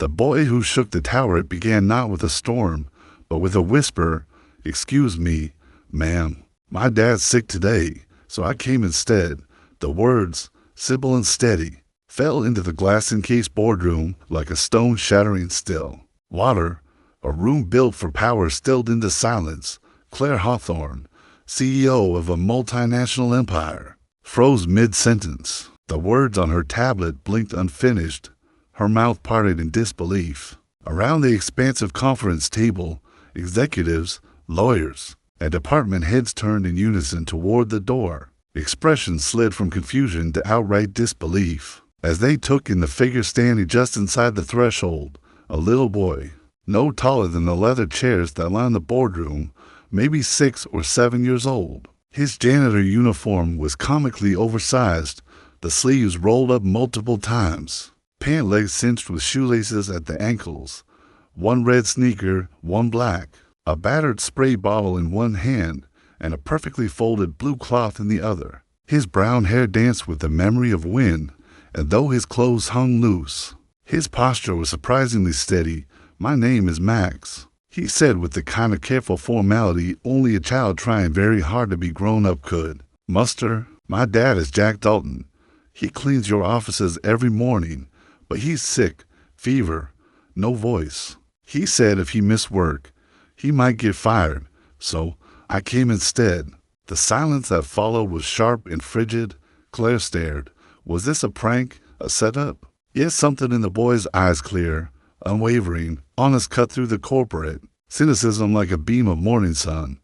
The boy who shook the tower began not with a storm, but with a whisper. "Excuse me, ma'am. My dad's sick today, so I came instead." The words, simple and steady, fell into the glass-encased boardroom like a stone shattering still. Water, a room built for power, stilled into silence. Claire Hawthorne, CEO of a multinational empire, froze mid-sentence. The words on her tablet blinked unfinished. Her mouth parted in disbelief. Around the expansive conference table, executives, lawyers, and department heads turned in unison toward the door. Expressions slid from confusion to outright disbelief as they took in the figure standing just inside the threshold, a little boy, no taller than the leather chairs that lined the boardroom, maybe 6 or 7 years old. His janitor uniform was comically oversized, the sleeves rolled up multiple times, pant legs cinched with shoelaces at the ankles, one red sneaker, one black, a battered spray bottle in one hand, and a perfectly folded blue cloth in the other. His brown hair danced with the memory of wind, and though his clothes hung loose, his posture was surprisingly steady. "My name is Max," he said with the kind of careful formality only a child trying very hard to be grown up could. "Muster, my dad is Jack Dalton. He cleans your offices every morning, but he's sick, fever, no voice. He said if he missed work, he might get fired, so I came instead." The silence that followed was sharp and frigid. Claire stared. Was this a prank, a setup? Yet something in the boy's eyes, clear, unwavering, honest, cut through the corporate cynicism like a beam of morning sun.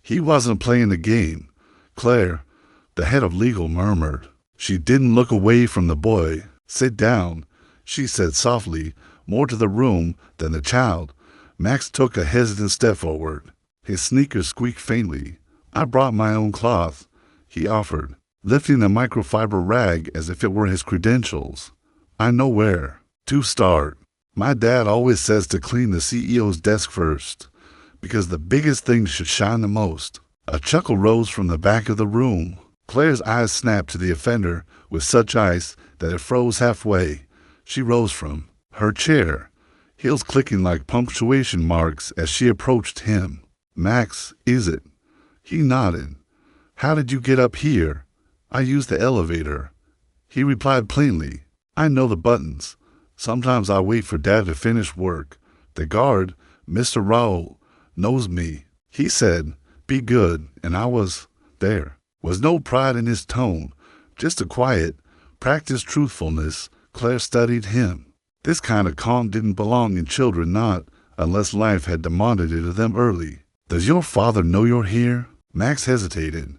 He wasn't playing the game. Claire, the head of legal, murmured. She didn't look away from the boy. "Sit down," she said softly, more to the room than the child. Max took a hesitant step forward. His sneakers squeaked faintly. "I brought my own cloth," he offered, lifting a microfiber rag as if it were his credentials. "I know where to start. My dad always says to clean the CEO's desk first, because the biggest things should shine the most." A chuckle rose from the back of the room. Claire's eyes snapped to the offender with such ice that it froze halfway. She rose from her chair, heels clicking like punctuation marks as she approached him. "Max, is it?" He nodded. "How did you get up here?" "I used the elevator," he replied plainly. "I know the buttons. Sometimes I wait for Dad to finish work. The guard, Mr. Raoul, knows me. He said, 'Be good,' and I was there." Was no pride in his tone, just a quiet, practiced truthfulness. Claire studied him. This kind of calm didn't belong in children, not unless life had demanded it of them early. "Does your father know you're here?" Max hesitated.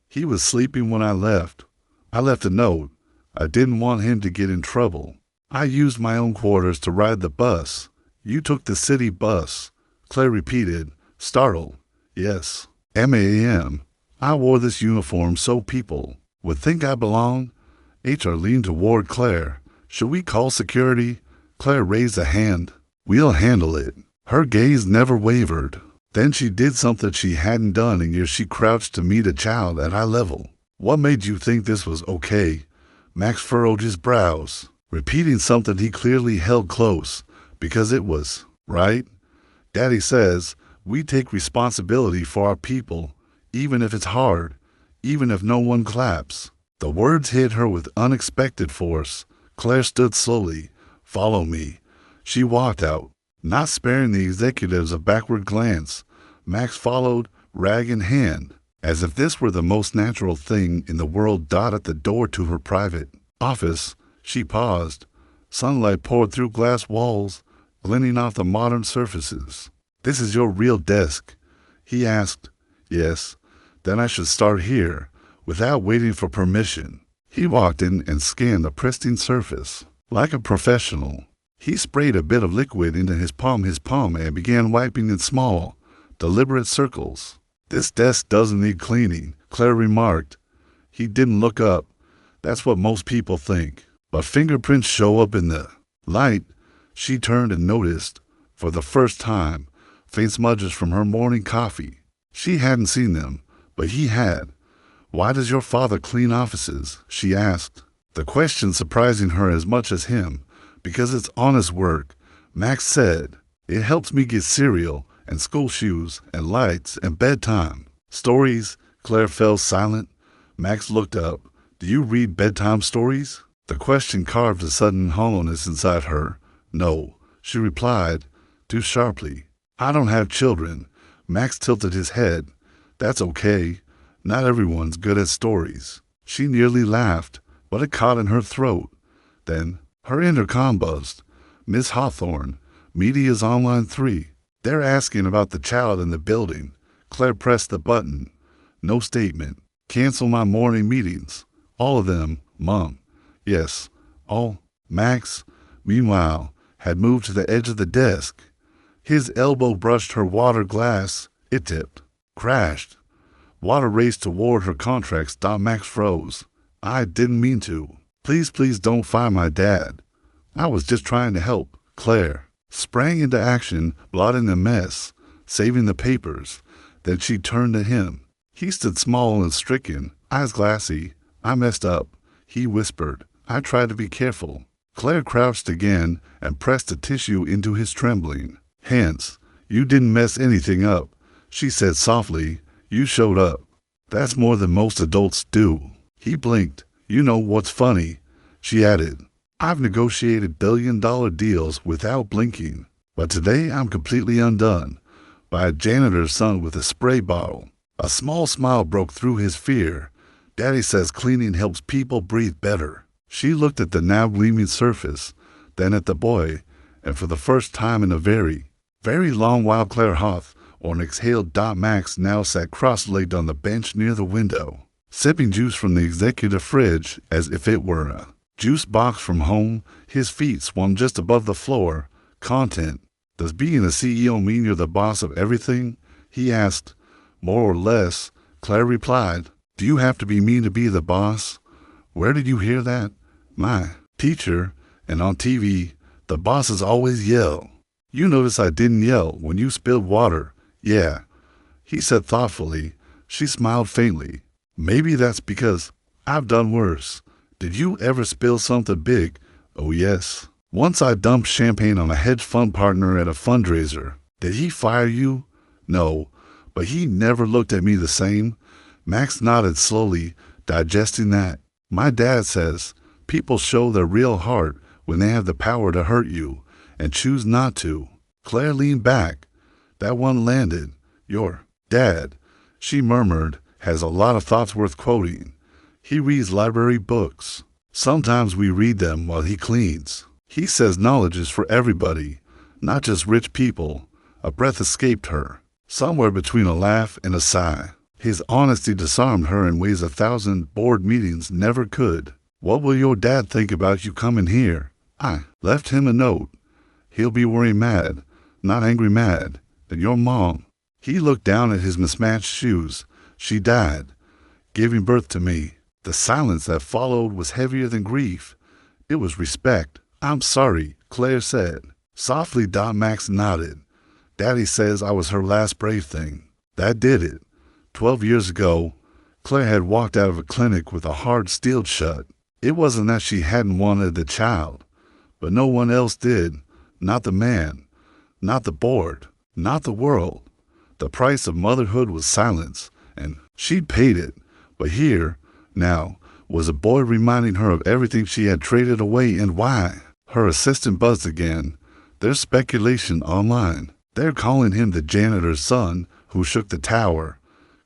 "He was sleeping when I left. I left a note. I didn't want him to get in trouble. I used my own quarters to ride the bus." "You took the city bus," Claire repeated, startled. "Yes, ma'am. I wore this uniform so people would think I belong." HR leaned toward Claire. "Should we call security?" Claire raised a hand. "We'll handle it." Her gaze never wavered. Then she did something she hadn't done in years. She crouched to meet a child at eye level. "What made you think this was okay?" Max furrowed his brows, repeating something he clearly held close. "Because it was right. Daddy says we take responsibility for our people, even if it's hard, even if no one claps." The words hit her with unexpected force. Claire stood slowly. "Follow me." She walked out, not sparing the executives a backward glance. Max followed, rag in hand, as if this were the most natural thing in the world. At the door to her private office, she paused. Sunlight poured through glass walls, glinting off the modern surfaces. "This is your real desk?" he asked. "Yes." "Then I should start here, without waiting for permission." He walked in and scanned the pristine surface. Like a professional, he sprayed a bit of liquid into his palm, and began wiping in small, deliberate circles. "This desk doesn't need cleaning," Claire remarked. He didn't look up. "That's what most people think. But fingerprints show up in the light." She turned and noticed, for the first time, faint smudges from her morning coffee. She hadn't seen them, but he had. "Why does your father clean offices?" she asked, the question surprising her as much as him. "Because it's honest work. Max said, "It helps me get cereal and school shoes and lights and bedtime." "Stories?" Claire fell silent. Max looked up. "Do you read bedtime stories?" The question carved a sudden hollowness inside her. "No," she replied, too sharply. "I don't have children." Max tilted his head. "That's okay. Not everyone's good at stories." She nearly laughed, but it caught in her throat. Then her intercom buzzed. "Miss Hawthorne, Media's Online 3. They're asking about the child in the building." Claire pressed the button. No statement. "Cancel my morning meetings. All of them, Mom." "Yes, all." Max, meanwhile, had moved to the edge of the desk. His elbow brushed her water glass. It tipped. Crashed. Water raced toward her contracts. Max froze. "I didn't mean to. Please, please don't fire my dad. I was just trying to help." Claire sprang into action, blotting the mess, saving the papers. Then she turned to him. He stood small and stricken, eyes glassy. "I messed up," he whispered. "I tried to be careful." Claire crouched again and pressed a tissue into his trembling hands. "You didn't mess anything up," she said softly. "You showed up. That's more than most adults do." He blinked. "You know what's funny?" she added. "I've negotiated billion-dollar deals without blinking, but today I'm completely undone by a janitor's son with a spray bottle." A small smile broke through his fear. "Daddy says cleaning helps people breathe better." She looked at the now gleaming surface, then at the boy, and for the first time in a very, very long while Claire Hawthorne exhaled. Max now sat cross-legged on the bench near the window, sipping juice from the executive fridge as if it were a juice box from home. His feet swung just above the floor. "Content. Does being a CEO mean you're the boss of everything?" he asked. "More or less," Claire replied. "Do you have to be mean to be the boss?" "Where did you hear that?" "My teacher, and on TV, the bosses always yell." "You notice I didn't yell when you spilled water." "Yeah," he said thoughtfully. She smiled faintly. "Maybe that's because I've done worse." "Did you ever spill something big?" "Oh, yes. Once I dumped champagne on a hedge fund partner at a fundraiser." "Did he fire you?" "No, but he never looked at me the same." Max nodded slowly, digesting that. "My dad says people show their real heart when they have the power to hurt you and choose not to." Claire leaned back. That one landed. "Your dad," she murmured, "has a lot of thoughts worth quoting. He reads library books. Sometimes we read them while he cleans. He says knowledge is for everybody, not just rich people." A breath escaped her, somewhere between a laugh and a sigh. His honesty disarmed her in ways 1,000 board meetings never could. "What will your dad think about you coming here?" "I left him a note. He'll be worried mad, not angry mad. And your mom." He looked down at his mismatched shoes. "She died, giving birth to me." The silence that followed was heavier than grief. It was respect. "I'm sorry," Claire said. Softly, Max nodded. "Daddy says I was her last brave thing. That did it." 12 years ago, Claire had walked out of a clinic with a heart sealed shut. It wasn't that she hadn't wanted the child, but no one else did. Not the man, not the board, not the world. The price of motherhood was silence, and she'd paid it. But here, now, was a boy reminding her of everything she had traded away and why. Her assistant buzzed again. "There's speculation online. They're calling him the janitor's son who shook the tower."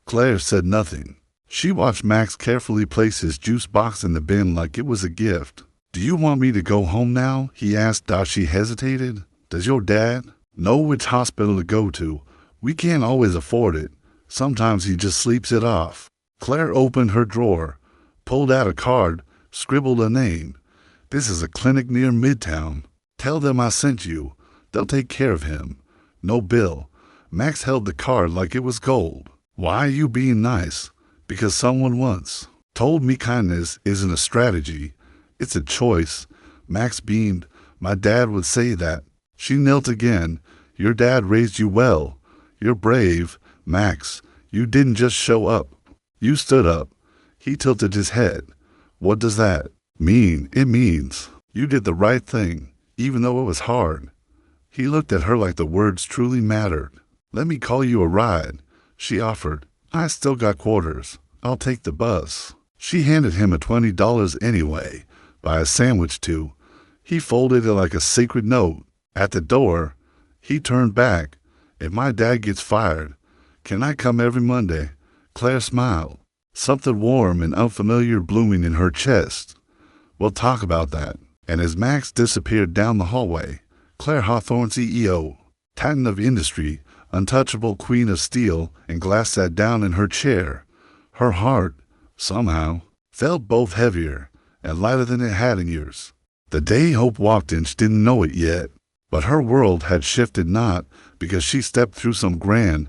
Claire said nothing. She watched Max carefully place his juice box in the bin like it was a gift. "Do you want me to go home now?" he asked. She hesitated. "Does your dad know which hospital to go to? We can't always afford it. Sometimes he just sleeps it off." Claire opened her drawer, pulled out a card, scribbled a name. "This is a clinic near Midtown. Tell them I sent you. They'll take care of him. No bill." Max held the card like it was gold. "Why are you being nice?" "Because someone once told me kindness isn't a strategy. It's a choice." Max beamed. "My dad would say that." She knelt again. "Your dad raised you well. You're brave, Max. You didn't just show up. You stood up." He tilted his head. "What does that mean?" "It means you did the right thing, even though it was hard. He looked at her like the words truly mattered. "Let me call you a ride," she offered. "I still got quarters. I'll take the bus." She handed him a $20 anyway. Buy a sandwich too. He folded it like a sacred note. At the door, he turned back. "If my dad gets fired, can I come every Monday?" Claire smiled, something warm and unfamiliar blooming in her chest. "We'll talk about that." And as Max disappeared down the hallway, Claire Hawthorne, CEO, titan of industry, untouchable queen of steel and glass, sat down in her chair. Her heart, somehow, felt both heavier and lighter than it had in years. The day Hope walked in, she didn't know it yet, but her world had shifted, not because she stepped through some grand,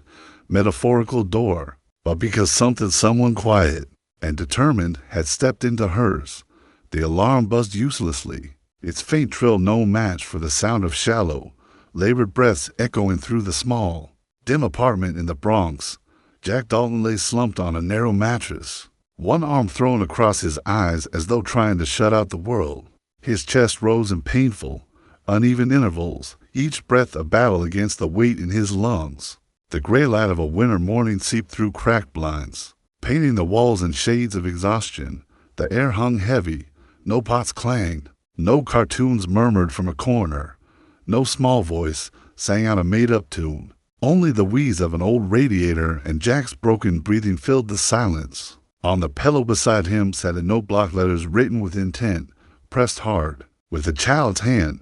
metaphorical door, but because someone quiet and determined had stepped into hers. The alarm buzzed uselessly, its faint trill no match for the sound of shallow, labored breaths echoing through the small, dim apartment in the Bronx. Jack Dalton lay slumped on a narrow mattress, one arm thrown across his eyes as though trying to shut out the world. His chest rose in painful, uneven intervals, each breath a battle against the weight in his lungs. The gray light of a winter morning seeped through cracked blinds, painting the walls in shades of exhaustion. The air hung heavy. No pots clanged. No cartoons murmured from a corner. No small voice sang out a made-up tune. Only the wheeze of an old radiator and Jack's broken breathing filled the silence. On the pillow beside him sat a note, block letters written with intent, pressed hard. With a child's hand.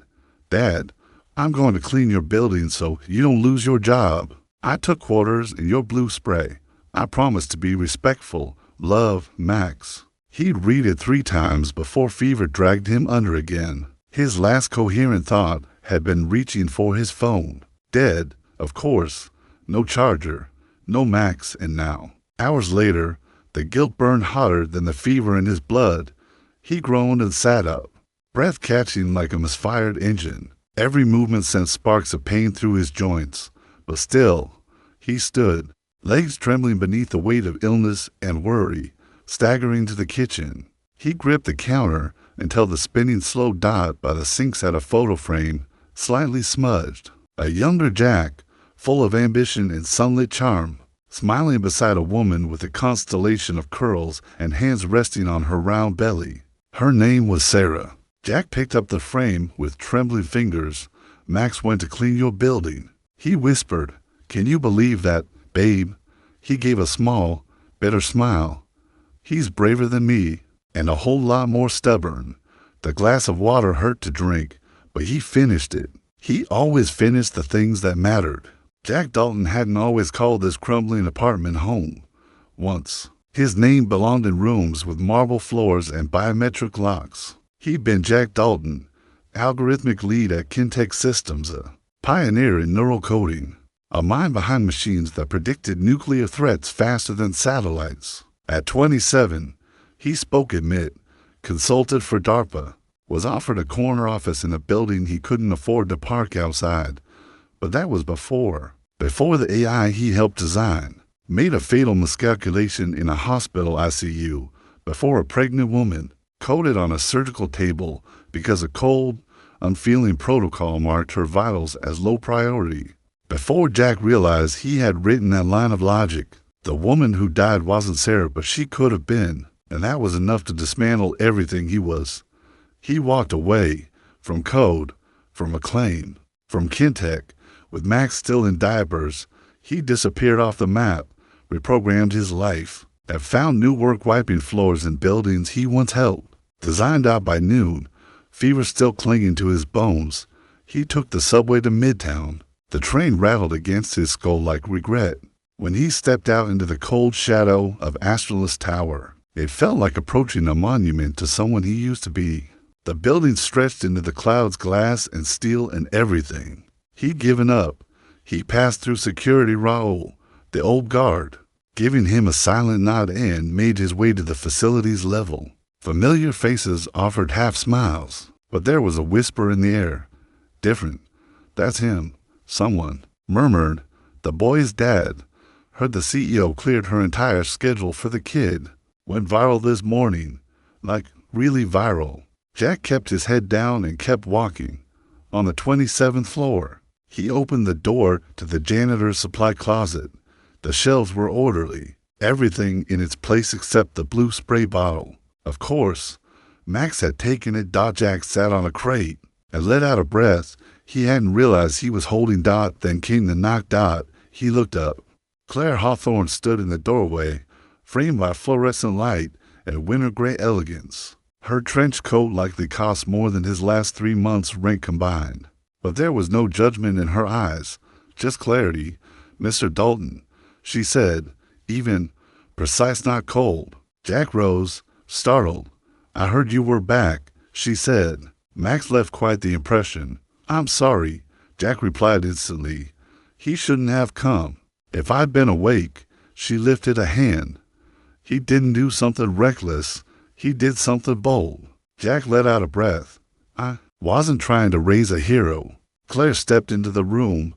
"Dad, I'm going to clean your building so you don't lose your job. I took quarters in your blue spray. I promise to be respectful. Love, Max." He'd read it 3 times before fever dragged him under again. His last coherent thought had been reaching for his phone. Dead, of course. No charger. No Max. And now, hours later, the guilt burned hotter than the fever in his blood. He groaned and sat up, breath catching like a misfired engine. Every movement sent sparks of pain through his joints. But still, he stood, legs trembling beneath the weight of illness and worry, staggering to the kitchen. He gripped the counter until the spinning slow dot by the sink sat a photo frame, slightly smudged. A younger Jack, full of ambition and sunlit charm, smiling beside a woman with a constellation of curls and hands resting on her round belly. Her name was Sarah. Jack picked up the frame with trembling fingers. "Max went to clean your building," he whispered. "Can you believe that, babe?" He gave a small, bitter smile. "He's braver than me, and a whole lot more stubborn." The glass of water hurt to drink, but he finished it. He always finished the things that mattered. Jack Dalton hadn't always called this crumbling apartment home. Once, his name belonged in rooms with marble floors and biometric locks. He'd been Jack Dalton, algorithmic lead at Kintex Systems, a pioneer in neural coding, a mind behind machines that predicted nuclear threats faster than satellites. At 27, he spoke at MIT, consulted for DARPA, was offered a corner office in a building he couldn't afford to park outside. But that was before the AI he helped design made a fatal miscalculation in a hospital ICU, before a pregnant woman coded on a surgical table because a cold, unfeeling protocol marked her vitals as low priority. Before Jack realized he had written that line of logic, the woman who died wasn't Sarah, but she could have been, and that was enough to dismantle everything he was. He walked away from code, from acclaim, from Kintech. With Max still in diapers, he disappeared off the map, reprogrammed his life, and found new work wiping floors in buildings he once held. Designed out by noon, fever still clinging to his bones, he took the subway to Midtown. The train rattled against his skull like regret. When he stepped out into the cold shadow of Astralis Tower, it felt like approaching a monument to someone he used to be. The building stretched into the clouds, glass and steel and everything. He'd given up. He passed through security. Raoul, the old guard, giving him a silent nod, and made his way to the facility's level. Familiar faces offered half smiles, but there was a whisper in the air. "Different. That's him." Someone murmured, "The boy's dad." Heard the CEO cleared her entire schedule for the kid. Went viral this morning. Like, really viral. Jack kept his head down and kept walking. On the 27th floor, He opened the door to the janitor's supply closet. The shelves were orderly, everything in its place except the blue spray bottle. Of course, Max had taken it. Jack sat on a crate and let out a breath. He hadn't realized he was holding Dot. Then came the knock. Dot. He looked up. Claire Hawthorne stood in the doorway, framed by fluorescent light and winter gray elegance. Her trench coat likely cost more than his last 3 months' rent combined. But there was no judgment in her eyes, just clarity. "Mr. Dalton," she said, even, precise, not cold. Jack rose, startled. "I heard you were back," she said. Max left quite the impression. "I'm sorry," Jack replied instantly. "He shouldn't have come. If I'd been awake." She lifted a hand. "He didn't do something reckless. He did something bold." Jack let out a breath. "I wasn't trying to raise a hero." Claire stepped into the room,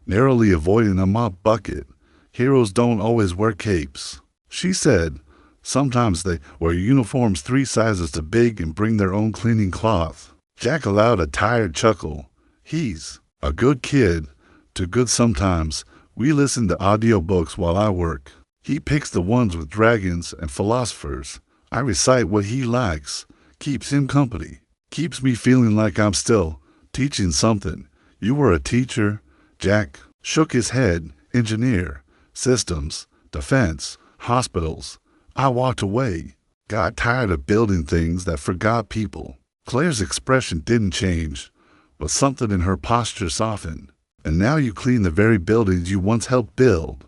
narrowly avoiding a mop bucket. "Heroes don't always wear capes," she said. "Sometimes they wear uniforms 3 sizes too big and bring their own cleaning cloth." Jack allowed a tired chuckle. "He's a good kid. Too good sometimes. We listen to audiobooks while I work. He picks the ones with dragons and philosophers. I recite what he likes. Keeps him company. Keeps me feeling like I'm still teaching something." "You were a teacher?" Jack shook his head. "Engineer. Systems. Defense. Hospitals. I walked away. Got tired of building things that forgot people." Claire's expression didn't change, but something in her posture softened. "And now you clean the very buildings you once helped build."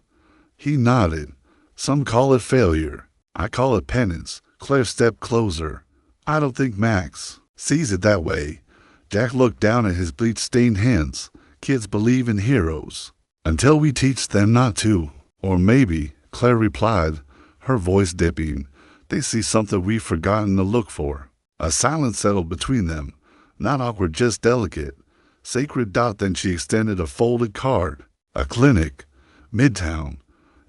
He nodded. "Some call it failure. I call it penance." Claire stepped closer. "I don't think Max sees it that way." Jack looked down at his bleach-stained hands. "Kids believe in heroes until we teach them not to." "Or maybe," Claire replied, her voice dipping, "they see something we've forgotten to look for." A silence settled between them, not awkward, just delicate. Sacred. Then she extended a folded card. "A clinic. Midtown.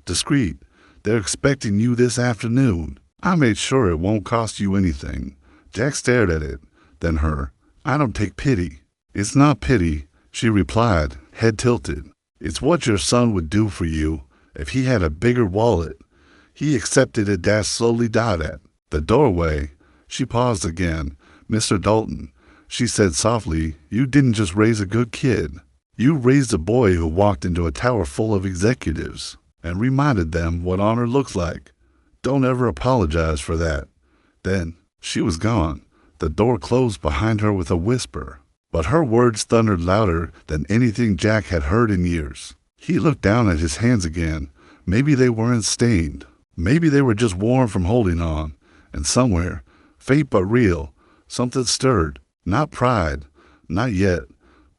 Discreet. They're expecting you this afternoon. I made sure it won't cost you anything." Jack stared at it, then her. "I don't take pity." "It's not pity," she replied, head tilted. "It's what your son would do for you if he had a bigger wallet." He accepted it. Slowly. At the doorway, she paused again. "Mr. Dalton," she said softly, "you didn't just raise a good kid. You raised a boy who walked into a tower full of executives and reminded them what honor looks like. Don't ever apologize for that." Then she was gone. The door closed behind her with a whisper, but her words thundered louder than anything Jack had heard in years. He looked down at his hands again. Maybe they weren't stained. Maybe they were just worn from holding on. And somewhere, faint but real, something stirred. Not pride, not yet,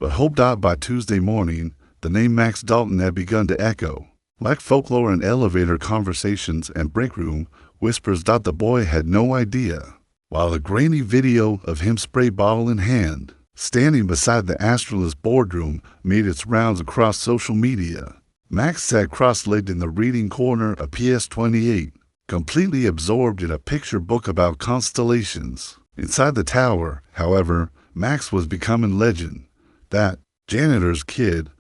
but hope. By Tuesday morning, the name Max Dalton had begun to echo. Like folklore in elevator conversations and break room whispers. The boy had no idea. While a grainy video of him, spray bottle in hand, standing beside the Astralis boardroom made its rounds across social media, Max sat cross-legged in the reading corner of PS28, completely absorbed in a picture book about constellations. Inside the tower, however, Max was becoming legend. That janitor's kid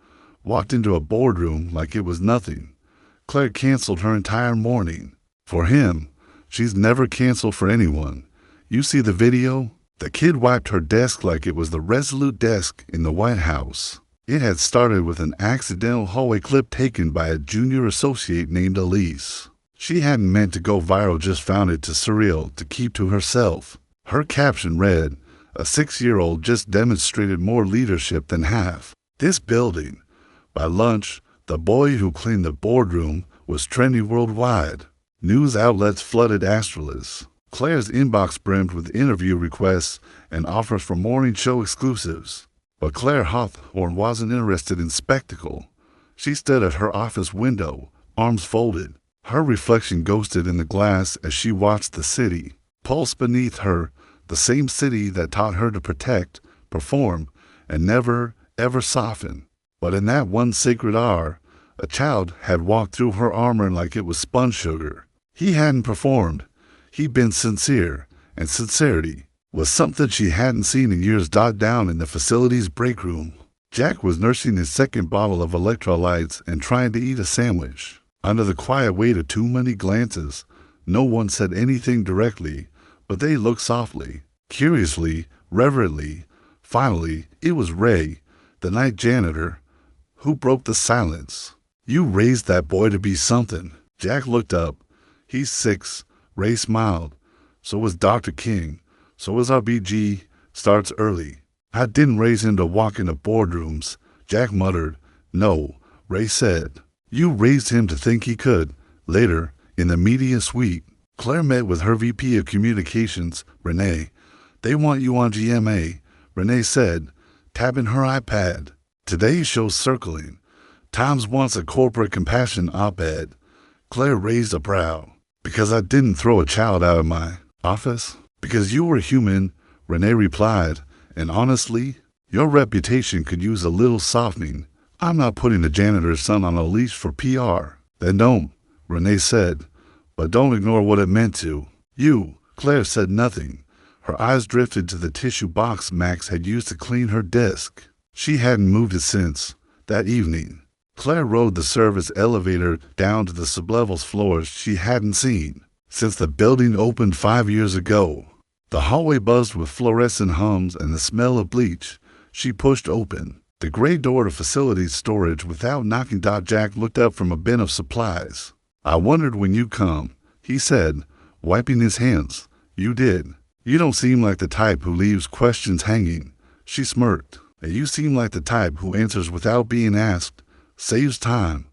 walked into a boardroom like it was nothing. Claire canceled her entire morning. For him, she's never canceled for anyone. You see the video? The kid wiped her desk like it was the Resolute desk in the White House. It had started with an accidental hallway clip taken by a junior associate named Elise. She hadn't meant to go viral, just found it too surreal to keep to herself. Her caption read, "A 6-year-old just demonstrated more leadership than half this building." By lunch, the boy who cleaned the boardroom was trending worldwide. News outlets flooded Astralis. Claire's inbox brimmed with interview requests and offers for morning show exclusives. But Claire Hawthorne wasn't interested in spectacle. She stood at her office window, arms folded. Her reflection ghosted in the glass as she watched the city pulse beneath her, the same city that taught her to protect, perform, and never, ever soften. But in that one sacred hour, a child had walked through her armor like it was spun sugar. He hadn't performed. He'd been sincere, and sincerity was something she hadn't seen in years. Down in the facility's break room, Jack was nursing his second bottle of electrolytes and trying to eat a sandwich. Under the quiet weight of too many glances, no one said anything directly, but they looked softly, curiously, reverently. Finally, it was Ray, the night janitor, who broke the silence. "You raised that boy to be something." Jack looked up. "He's 6. Ray smiled. "So was Dr. King. So was our BG. Starts early." "I didn't raise him to walk into boardrooms," Jack muttered. "No," Ray said. "You raised him to think he could." Later, in the media suite, Claire met with her VP of Communications, Renee. "They want you on GMA," Renee said, tapping her iPad. "Today's show's circling. Times wants a corporate compassion op-ed." Claire raised a brow. "Because I didn't throw a child out of my office?" "Because you were human," Renee replied. "And honestly, your reputation could use a little softening. I'm not putting the janitor's son on a leash for PR." "Then don't," Renee said. "But don't ignore what it meant to you." Claire said nothing. Her eyes drifted to the tissue box Max had used to clean her desk. She hadn't moved it since that evening. Claire rode the service elevator down to the sublevels floors she hadn't seen since the building opened 5 years ago. The hallway buzzed with fluorescent hums and the smell of bleach. She pushed open the gray door to facilities storage without knocking. Jack looked up from a bin of supplies. "I wondered when you'd come," he said, wiping his hands. "You did. You don't seem like the type who leaves questions hanging." She smirked. "And you seem like the type who answers without being asked. Saves time."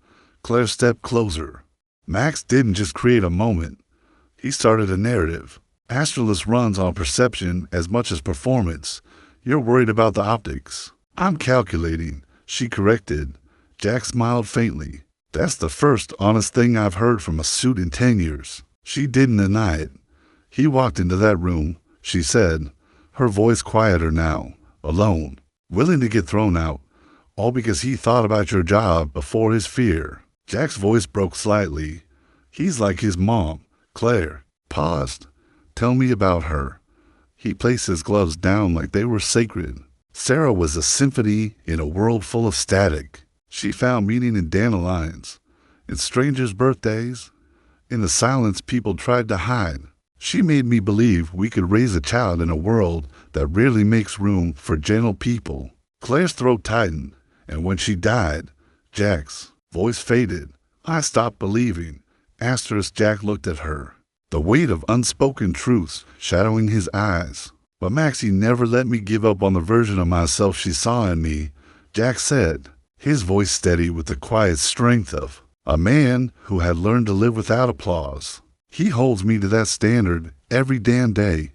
Claire stepped closer. "Max didn't just create a moment. He started a narrative. Astralis runs on perception as much as performance. You're worried about the optics." "I'm calculating," she corrected. Jack smiled faintly. "That's the first honest thing I've heard from a suit in 10 years. She didn't deny it. "He walked into that room," she said, her voice quieter now, "alone, willing to get thrown out, all because he thought about your job before his fear." Jack's voice broke slightly. "He's like his mom." Claire paused. "Tell me about her." He placed his gloves down like they were sacred. Sarah was a symphony in a world full of static. She found meaning in dandelions, in strangers' birthdays, in the silence people tried to hide. She made me believe we could raise a child in a world that rarely makes room for gentle people. Claire's throat tightened, and when she died, Jack's voice faded. "I stopped believing." Jack looked at her, the weight of unspoken truths shadowing his eyes. "But Maxie never let me give up on the version of myself she saw in me," Jack said, his voice steady with the quiet strength of a man who had learned to live without applause. "He holds me to that standard every damn day."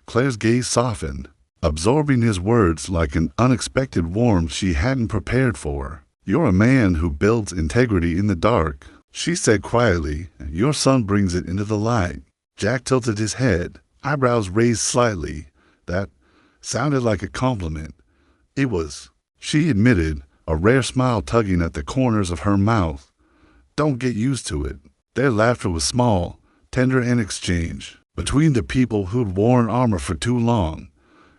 Claire's gaze softened, absorbing his words like an unexpected warmth she hadn't prepared for. "You're a man who builds integrity in the dark," she said quietly. "Your son brings it into the light." Jack tilted his head, eyebrows raised slightly. That sounded like a compliment. It was, she admitted, a rare smile tugging at the corners of her mouth. "Don't get used to it." Their laughter was small, tender in exchange, between the people who'd worn armor for too long.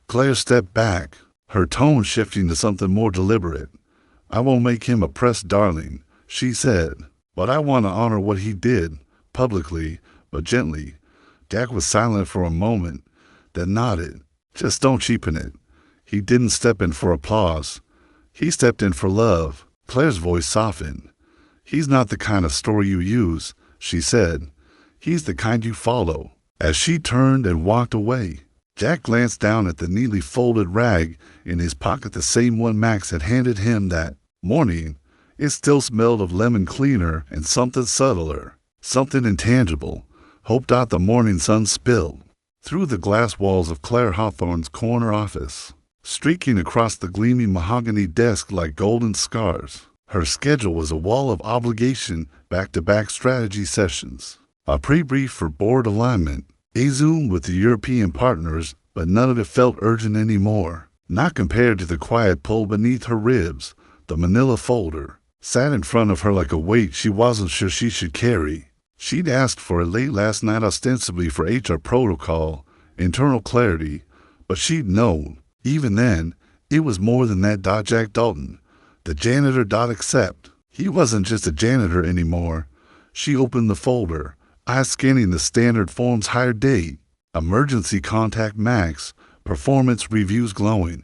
Claire stepped back, her tone shifting to something more deliberate. "I won't make him a press darling," she said, "but I want to honor what he did, publicly, but gently." Jack was silent for a moment, then nodded. "Just don't cheapen it." He didn't step in for applause. He stepped in for love. Claire's voice softened. "He's not the kind of story you use," she said. "He's the kind you follow." As she turned and walked away, Jack glanced down at the neatly folded rag in his pocket, the same one Max had handed him that morning. It still smelled of lemon cleaner and something subtler, something intangible. Hope. The morning sun spilled through the glass walls of Claire Hawthorne's corner office, streaking across the gleaming mahogany desk like golden scars. Her schedule was a wall of obligation, back-to-back strategy sessions, a pre-brief for board alignment, a Zoom with the European partners, but none of it felt urgent anymore. Not compared to the quiet pull beneath her ribs. The manila folder sat in front of her like a weight she wasn't sure she should carry. She'd asked for it late last night ostensibly for HR protocol, internal clarity, but she'd known, even then, It was more than that. Jack Dalton, the janitor. Accept. He wasn't just a janitor anymore. She opened the folder, eyes scanning the standard forms. Hire date, emergency contact Max, performance reviews glowing,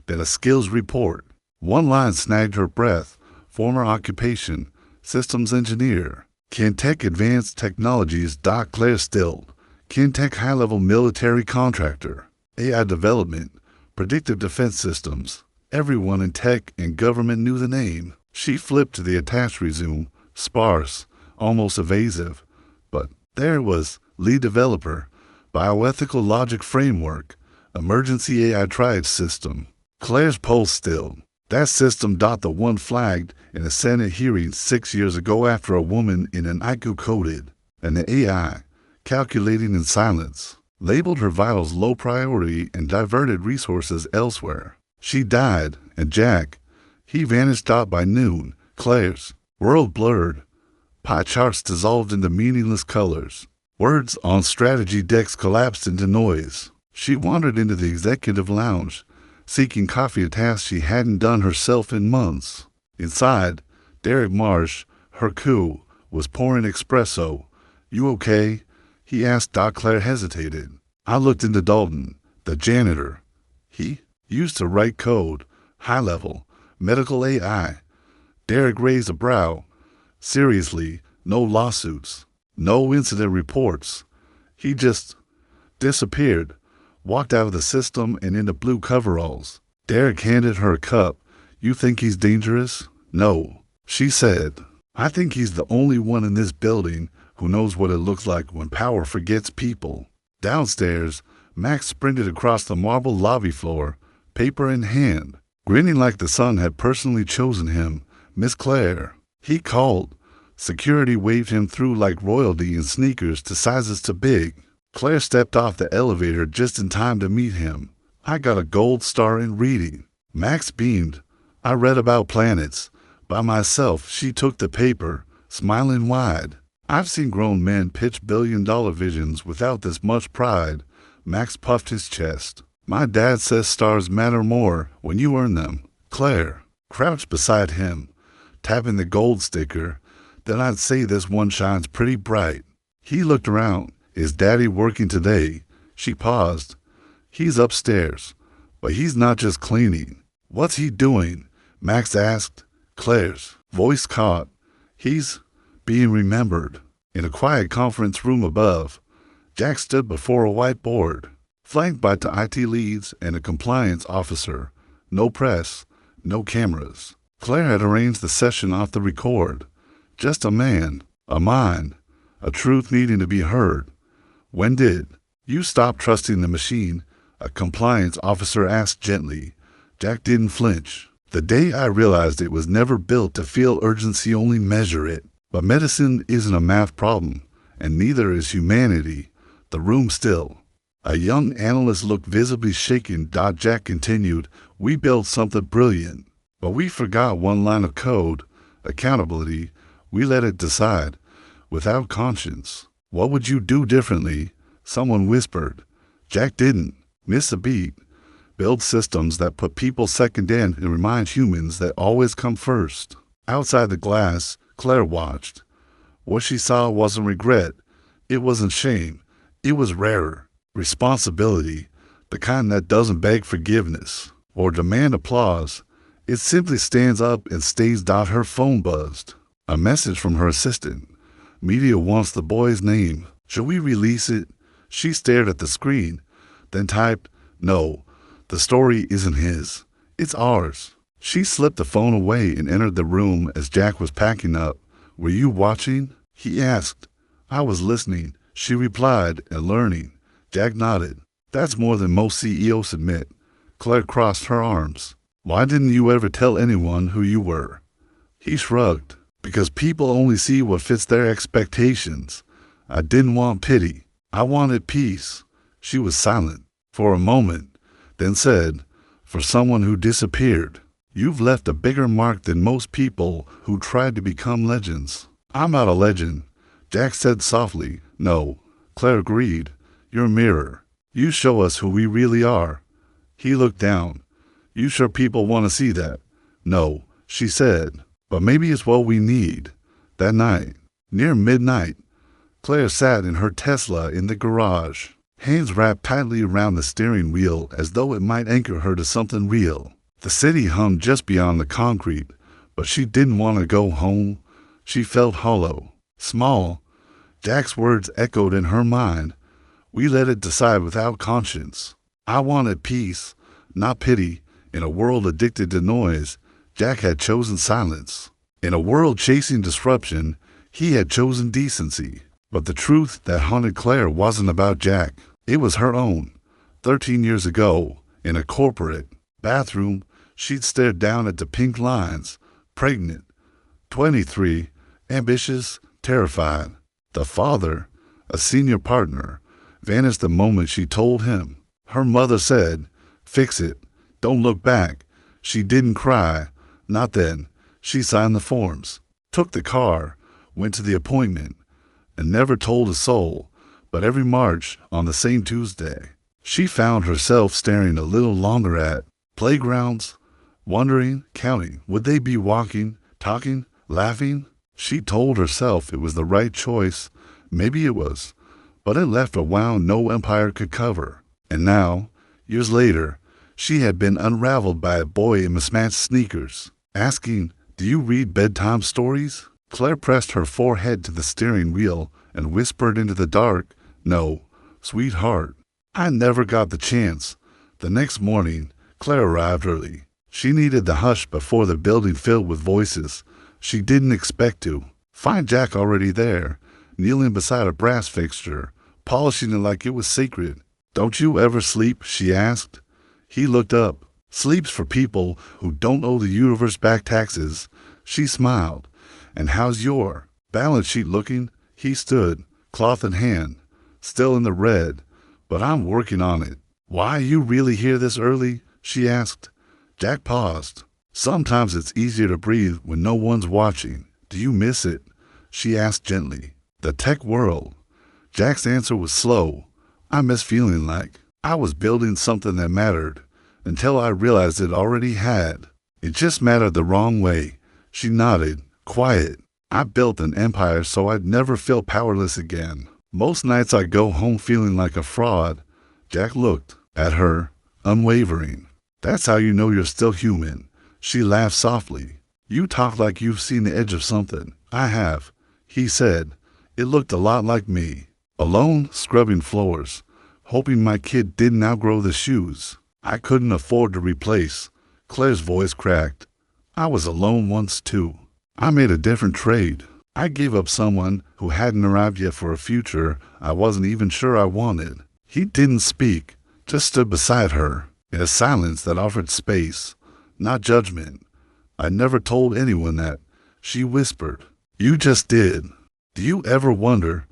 then a skills report. One line snagged her breath. Former occupation, systems engineer. Kentech Advanced Technologies. Claire Still. Kentech high-level military contractor. AI development, predictive defense systems. Everyone in tech and government knew the name. She flipped to the attached resume, sparse, almost evasive. But there was lead developer, bioethical logic framework, emergency AI triage system. Claire's pulse stilled. That system. The one flagged in a Senate hearing 6 years ago after a woman in an IQ coded, and the AI, calculating in silence, labeled her vitals low priority and diverted resources elsewhere. She died, and Jack, he vanished out by noon. Claire's world blurred. Pie charts dissolved into meaningless colors. Words on strategy decks collapsed into noise. She wandered into the executive lounge, seeking coffee, a task she hadn't done herself in months. Inside, Derek Marsh, her coup, was pouring espresso. You okay? He asked. Claire hesitated. I looked into Dalton, the janitor. He used to write code, high level, medical AI. Derek raised a brow. Seriously, no lawsuits, no incident reports. He just disappeared, walked out of the system and into blue coveralls. Derek handed her a cup. You think he's dangerous? No, she said. I think he's the only one in this building who knows what it looks like when power forgets people. Downstairs, Max sprinted across the marble lobby floor, paper in hand, grinning like the sun had personally chosen him. Miss Claire, he called. Security waved him through like royalty in sneakers to sizes too big. Claire stepped off the elevator just in time to meet him. I got a gold star in reading. Max beamed. I read about planets. By myself. She took the paper, smiling wide. I've seen grown men pitch billion-dollar visions without this much pride. Max puffed his chest. My dad says stars matter more when you earn them. Claire crouched beside him, tapping the gold sticker. Then I'd say this one shines pretty bright. He looked around. Is Daddy working today? She paused. He's upstairs, but he's not just cleaning. What's he doing? Max asked. Claire's voice caught. He's being remembered. In a quiet conference room above, Jack stood before a whiteboard, flanked by two IT leads and a compliance officer. No press, no cameras. Claire had arranged the session off the record. Just a man, a mind, a truth needing to be heard. When did you stop trusting the machine? A compliance officer asked gently. Jack didn't flinch. The day I realized it was never built to feel urgency, only measure it. But medicine isn't a math problem, and neither is humanity. The room still. A young analyst looked visibly shaken. Jack continued, we built something brilliant, but we forgot one line of code, accountability. We let it decide, without conscience. What would you do differently? Someone whispered. Jack didn't miss a beat. Build systems that put people second and remind humans that always come first. Outside the glass, Claire watched. What she saw wasn't regret. It wasn't shame. It was rarer. Responsibility. The kind that doesn't beg forgiveness or demand applause. It simply stands up and stays. Her phone buzzed. A message from her assistant. Media wants the boy's name. Should we release it? She stared at the screen, then typed, no, the story isn't his. It's ours. She slipped the phone away and entered the room as Jack was packing up. Were you watching? He asked. I was listening, she replied, and learning. Jack nodded. That's more than most CEOs admit. Claire crossed her arms. Why didn't you ever tell anyone who you were? He shrugged. Because people only see what fits their expectations. I didn't want pity. I wanted peace. She was silent for a moment, then said, for someone who disappeared, you've left a bigger mark than most people who tried to become legends. I'm not a legend, Jack said softly. No, Claire agreed. You're a mirror. You show us who we really are. He looked down. You sure people want to see that? No, she said, but maybe it's what we need. That night, near midnight, Claire sat in her Tesla in the garage, hands wrapped tightly around the steering wheel as though it might anchor her to something real. The city hummed just beyond the concrete, but she didn't want to go home. She felt hollow, small. Jack's words echoed in her mind. We let it decide without conscience. I wanted peace, not pity. In a world addicted to noise, Jack had chosen silence. In a world chasing disruption, he had chosen decency. But the truth that haunted Claire wasn't about Jack. It was her own. 13 years ago, in a corporate bathroom, she'd stared down at the pink lines, pregnant, 23, ambitious, terrified. The father, a senior partner, vanished the moment she told him. Her mother said, "Fix it. Don't look back." She didn't cry. Not then. She signed the forms, took the car, went to the appointment, and never told a soul. But every March, on the same Tuesday, she found herself staring a little longer at playgrounds, wondering, counting. Would they be walking, talking, laughing? She told herself it was the right choice. Maybe it was. But it left a wound no empire could cover. And now, years later, she had been unraveled by a boy in mismatched sneakers, asking, "Do you read bedtime stories?" Claire pressed her forehead to the steering wheel and whispered into the dark, "No, sweetheart, I never got the chance." The next morning, Claire arrived early. She needed the hush before the building filled with voices. She didn't expect to find Jack already there, kneeling beside a brass fixture, polishing it like it was sacred. "Don't you ever sleep?" she asked. He looked up. "Sleep's for people who don't owe the universe back taxes." She smiled. "And how's your balance sheet looking?" He stood, cloth in hand, still in the red. "But I'm working on it." "Why you really here this early?" she asked. Jack paused. "Sometimes it's easier to breathe when no one's watching." "Do you miss it?" she asked gently. "The tech world." Jack's answer was slow. "I miss feeling like I was building something that mattered, until I realized it already had. It just mattered the wrong way." She nodded, quiet. "I built an empire so I'd never feel powerless again. Most nights I go home feeling like a fraud." Jack looked at her, unwavering. "That's how you know you're still human." She laughed softly. "You talk like you've seen the edge of something." "I have," he said. "It looked a lot like me. Alone, scrubbing floors, hoping my kid didn't outgrow the shoes I couldn't afford to replace." Claire's voice cracked. "I was alone once too. I made a different trade. I gave up someone who hadn't arrived yet for a future I wasn't even sure I wanted." He didn't speak, just stood beside her, in a silence that offered space, not judgment. "I never told anyone that," she whispered. "You just did. Do you ever wonder,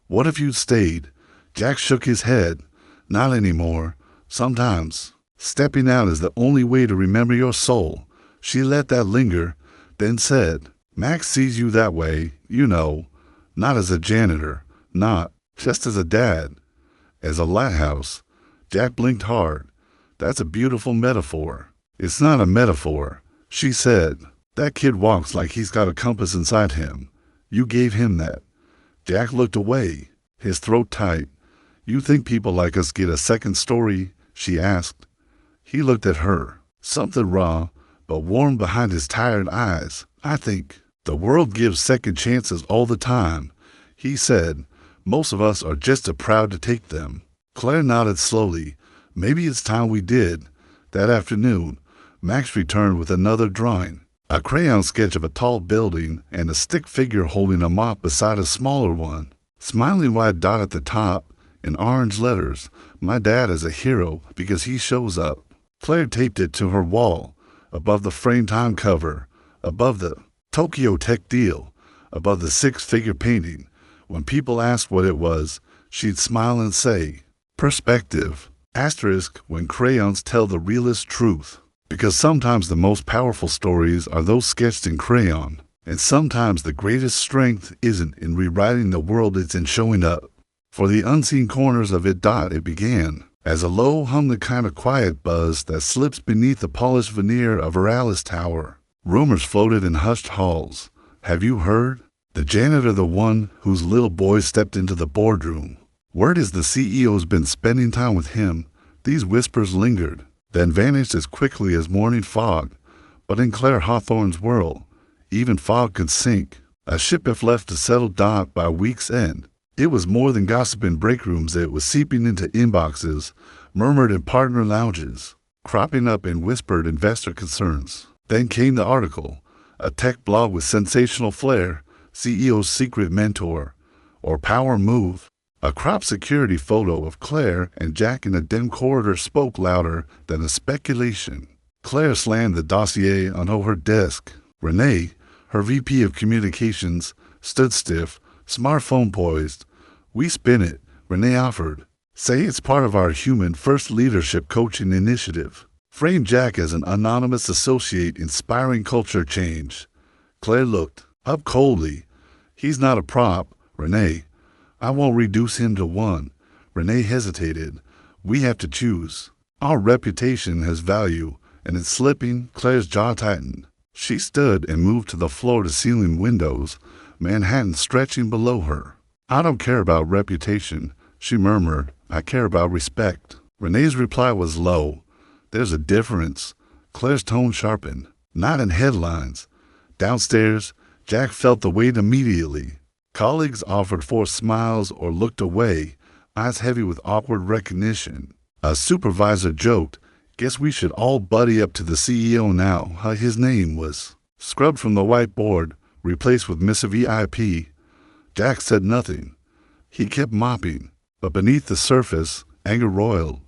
what if you'd stayed?" Jack shook his head. "Not anymore. Sometimes stepping out is the only way to remember your soul." She let that linger, then said, "Max sees you that way, you know, not as a janitor, not just as a dad, as a lighthouse." Jack blinked hard. "That's a beautiful metaphor." "It's not a metaphor," she said. "That kid walks like he's got a compass inside him. You gave him that." Jack looked away, his throat tight. "You think people like us get a second story?" she asked. He looked at her, something raw, but warm behind his tired eyes. "I think the world gives second chances all the time," he said. "Most of us are just too proud to take them." Claire nodded slowly. "Maybe it's time we did." That afternoon, Max returned with another drawing, a crayon sketch of a tall building and a stick figure holding a mop beside a smaller one. Smiling wide dot at the top, in orange letters, "My dad is a hero because he shows up." Claire taped it to her wall, above the frame time cover, above the Tokyo Tech deal, above the six-figure painting. When people asked what it was, she'd smile and say, "Perspective." Asterisk when crayons tell the realest truth. Because sometimes the most powerful stories are those sketched in crayon, and sometimes the greatest strength isn't in rewriting the world, it's in showing up. For the unseen corners of it, it began as a low hummed the kind of quiet buzz that slips beneath the polished veneer of Aralis Tower. Rumors floated in hushed halls. Have you heard? The janitor, the one whose little boy stepped into the boardroom. Word is the CEO's been spending time with him. These whispers lingered, then vanished as quickly as morning fog. But in Claire Hawthorne's world, even fog could sink. A ship if left to settle dock by week's end. It was more than gossip in break rooms. It was seeping into inboxes, murmured in partner lounges, cropping up in whispered investor concerns. Then came the article, a tech blog with sensational flair, CEO's secret mentor, or power move. A crop security photo of Claire and Jack in a dim corridor spoke louder than the speculation. Claire slammed the dossier onto her desk. Renee, her VP of Communications, stood stiff, smartphone poised. We spin it, Renee offered. Say it's part of our Human First Leadership Coaching Initiative. Frame Jack as an anonymous associate inspiring culture change. Claire looked up coldly. He's not a prop, Renee. I won't reduce him to one. Renee hesitated. We have to choose. Our reputation has value, and it's slipping. Claire's jaw tightened. She stood and moved to the floor-to-ceiling windows, Manhattan stretching below her. I don't care about reputation, she murmured. I care about respect. Renee's reply was low. There's a difference. Claire's tone sharpened. Not in headlines. Downstairs, Jack felt the weight immediately. Colleagues offered forced smiles or looked away, eyes heavy with awkward recognition. A supervisor joked, guess we should all buddy up to the CEO now. His name was scrubbed from the whiteboard, replaced with Miss VIP. Jack said nothing. He kept mopping, but beneath the surface, anger roiled.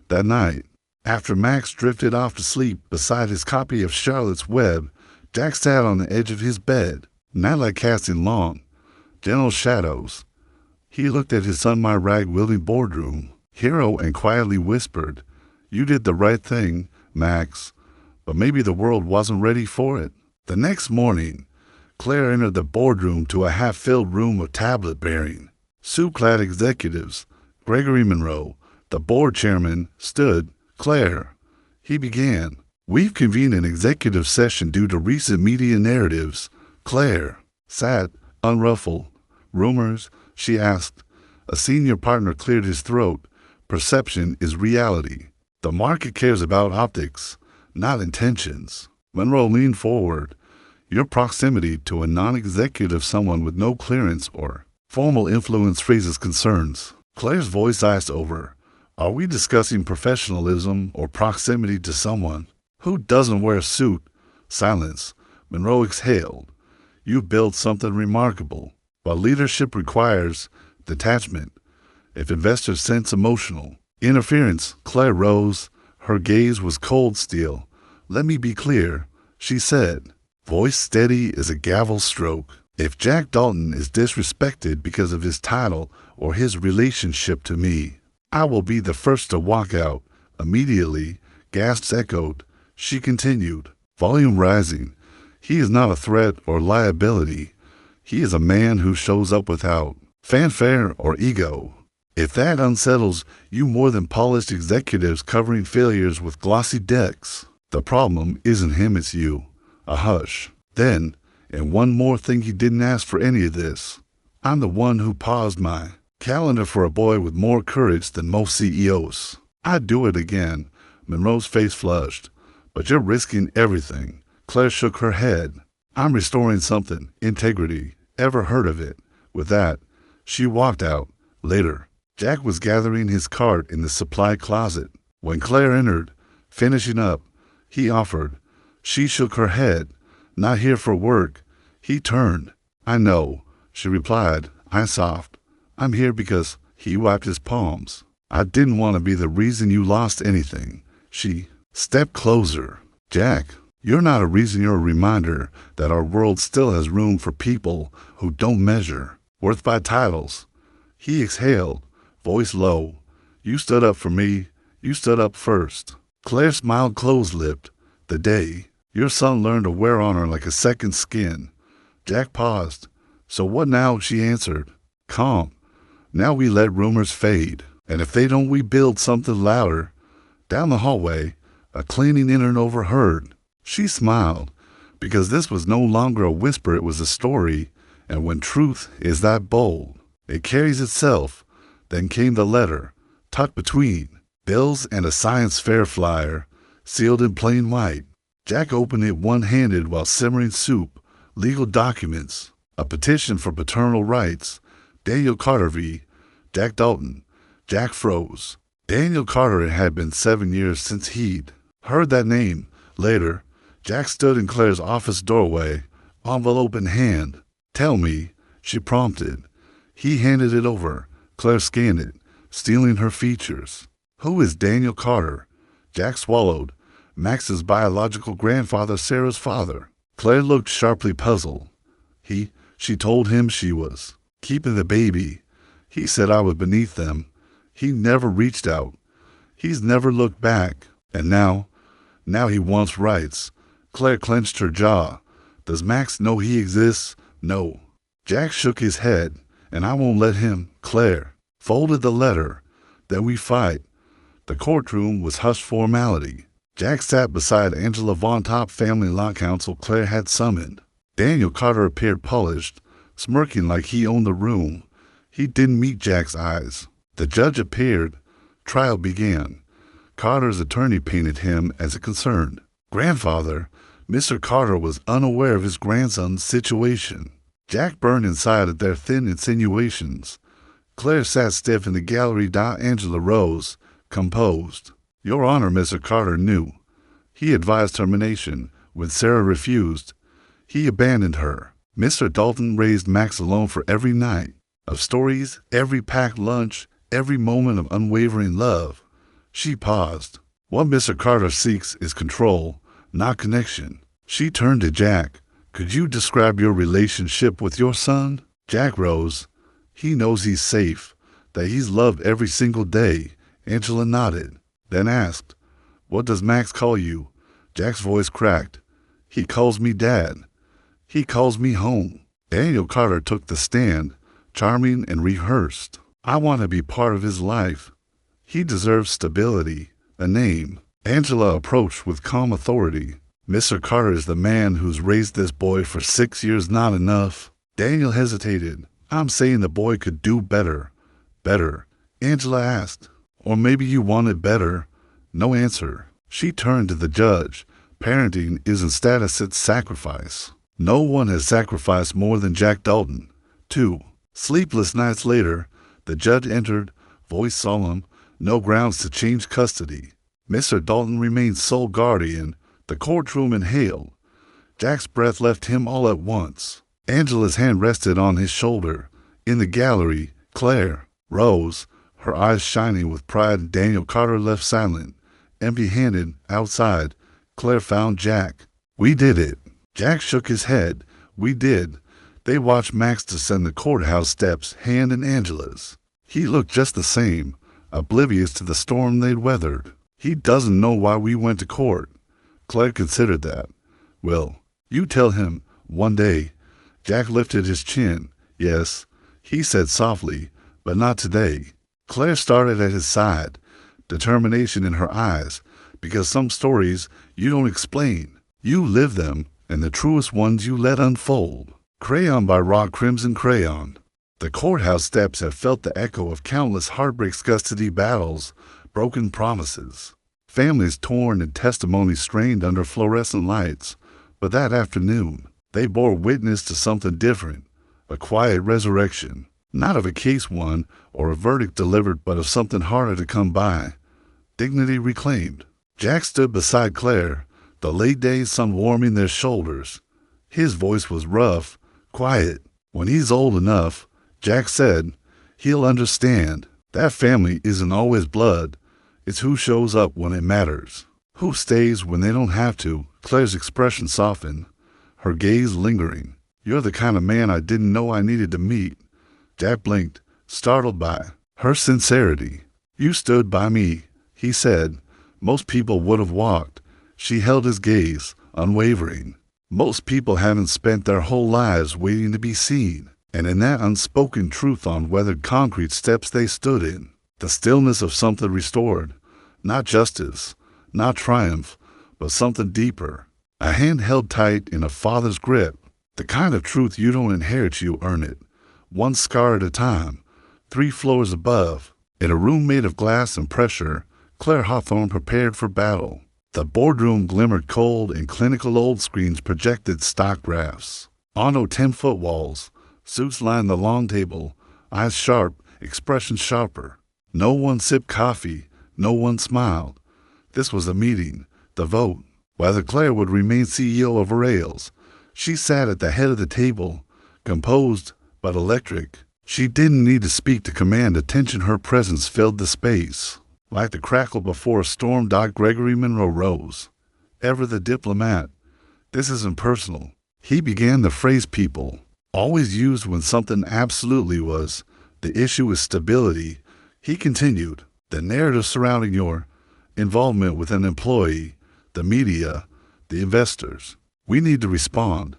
That night, after Max drifted off to sleep beside his copy of Charlotte's Web, Jack sat on the edge of his bed, not like casting long, gentle shadows. He looked at his son, my rag-wielding boardroom, hero, and quietly whispered, You did the right thing, Max, but maybe the world wasn't ready for it. The next morning, Claire entered the boardroom to a half-filled room of tablet-bearing, suit-clad executives. Gregory Monroe, the board chairman, stood. Claire, he began. We've convened an executive session due to recent media narratives. Claire sat, unruffled. Rumors? She asked. A senior partner cleared his throat. Perception is reality. The market cares about optics, not intentions. Monroe leaned forward. Your proximity to a non-executive, someone with no clearance or formal influence, raises concerns. Claire's voice iced over. Are we discussing professionalism or proximity to someone who doesn't wear a suit? Silence. Monroe exhaled. You built something remarkable, but leadership requires detachment. If investors sense emotional interference, Claire rose. Her gaze was cold steel. Let me be clear, she said, voice steady as a gavel stroke. If Jack Dalton is disrespected because of his title or his relationship to me, I will be the first to walk out. Immediately, gasps echoed. She continued, volume rising. He is not a threat or liability. He is a man who shows up without fanfare or ego. If that unsettles you more than polished executives covering failures with glossy decks, the problem isn't him, it's you. A hush. Then, and one more thing, he didn't ask for any of this. I'm the one who paused my calendar for a boy with more courage than most CEOs. I'd do it again. Monroe's face flushed. But you're risking everything. Claire shook her head. I'm restoring something. Integrity. Ever heard of it? With that, she walked out. Later, Jack was gathering his cart in the supply closet. When Claire entered, finishing up, he offered. She shook her head. Not here for work. He turned. I know, she replied. I soft. I'm here because he wiped his palms. I didn't want to be the reason you lost anything. She stepped closer. Jack, you're not a reason, you're a reminder that our world still has room for people who don't measure worth by titles. He exhaled, voice low. You stood up for me. You stood up first. Claire smiled close-lipped. The day your son learned to wear on her like a second skin. Jack paused. So what now? She answered. Calm. Now we let rumors fade. And if they don't, we build something louder. Down the hallway, a cleaning intern overheard. She smiled, because this was no longer a whisper, it was a story, and when truth is that bold, it carries itself. Then came the letter, tucked between bills and a science fair flyer, sealed in plain white. Jack opened it one-handed while simmering soup, legal documents, a petition for paternal rights, Daniel Carter v. Jack Dalton. Jack froze. Daniel Carter, it had been 7 years since he'd heard that name. Later, Jack stood in Claire's office doorway, envelope in hand. "Tell me," she prompted. He handed it over. Claire scanned it, stealing her features. "Who is Daniel Carter?" Jack swallowed. "Max's biological grandfather, Sarah's father." Claire looked sharply puzzled. She told him she was keeping the baby. He said I was beneath them. He never reached out. He's never looked back. And now he wants rights. Claire clenched her jaw. Does Max know he exists? No. Jack shook his head. And I won't let him. Claire folded the letter. Then we fight. The courtroom was hushed formality. Jack sat beside Angela Von Top, family law counsel Claire had summoned. Daniel Carter appeared polished, smirking like he owned the room. He didn't meet Jack's eyes. The judge appeared. Trial began. Carter's attorney painted him as a concerned grandfather. Mr. Carter was unaware of his grandson's situation. Jack burned inside at their thin insinuations. Claire sat stiff in the gallery. Angela rose, composed. "Your Honor, Mr. Carter knew. He advised termination. When Sarah refused, he abandoned her. Mr. Dalton raised Max alone for every night of stories, every packed lunch, every moment of unwavering love." She paused. "What Mr. Carter seeks is control, not connection." She turned to Jack. "Could you describe your relationship with your son?" Jack rose. "He knows he's safe, that he's loved every single day." Angela nodded, then asked, "What does Max call you?" Jack's voice cracked. "He calls me Dad. He calls me home." Daniel Carter took the stand, charming and rehearsed. "I want to be part of his life. He deserves stability, a name." Angela approached with calm authority. "Mr. Carter is the man who's raised this boy for 6 years, not enough." Daniel hesitated. "I'm saying the boy could do better." "Better?" Angela asked. "Or maybe you want it better." No answer. She turned to the judge. "Parenting isn't status, it's sacrifice. No one has sacrificed more than Jack Dalton." 2 sleepless nights later, the judge entered, voice solemn. "No grounds to change custody. Mr. Dalton remains sole guardian." The courtroom inhaled. Jack's breath left him all at once. Angela's hand rested on his shoulder. In the gallery, Claire rose, her eyes shining with pride. Daniel Carter left silent, empty-handed. Outside, Claire found Jack. "We did it." Jack shook his head. "We did." They watched Max descend the courthouse steps, hand in Angela's. He looked just the same, oblivious to the storm they'd weathered. "He doesn't know why we went to court." Claire considered that. "Well, you tell him one day." Jack lifted his chin. "Yes," he said softly, "but not today." Claire started at his side, determination in her eyes, because some stories you don't explain. You live them, and the truest ones you let unfold. Crayon by Raw Crimson Crayon. The courthouse steps have felt the echo of countless heartbreaks, custody battles, broken promises. Families torn and testimonies strained under fluorescent lights. But that afternoon, they bore witness to something different, a quiet resurrection. Not of a case won or a verdict delivered, but of something harder to come by. Dignity reclaimed. Jack stood beside Claire, the late day sun warming their shoulders. His voice was rough, quiet. "When he's old enough," Jack said, "he'll understand. That family isn't always blood. It's who shows up when it matters. Who stays when they don't have to." Claire's expression softened, her gaze lingering. "You're the kind of man I didn't know I needed to meet." Jack blinked, startled by her sincerity. "You stood by me," he said. "Most people would have walked." She held his gaze, unwavering. "Most people haven't spent their whole lives waiting to be seen." And in that unspoken truth on weathered concrete steps they stood in. The stillness of something restored. Not justice, not triumph, but something deeper. A hand held tight in a father's grip. The kind of truth you don't inherit, you earn it. One scar at a time. 3 floors above, in a room made of glass and pressure, Claire Hawthorne prepared for battle. The boardroom glimmered cold and clinical old screens projected stock graphs. On 10-foot walls, suits lined the long table, eyes sharp, expression sharper. No one sipped coffee, no one smiled. This was the meeting, the vote. Whether Claire would remain CEO of Rails. She sat at the head of the table, composed but electric. She didn't need to speak to command attention. Her presence filled the space. Like the crackle before a storm. Gregory Monroe rose. Ever the diplomat. This isn't personal. He began the phrase people, always used when something absolutely was. The issue is stability. He continued. The narrative surrounding your involvement with an employee, the media, the investors. We need to respond.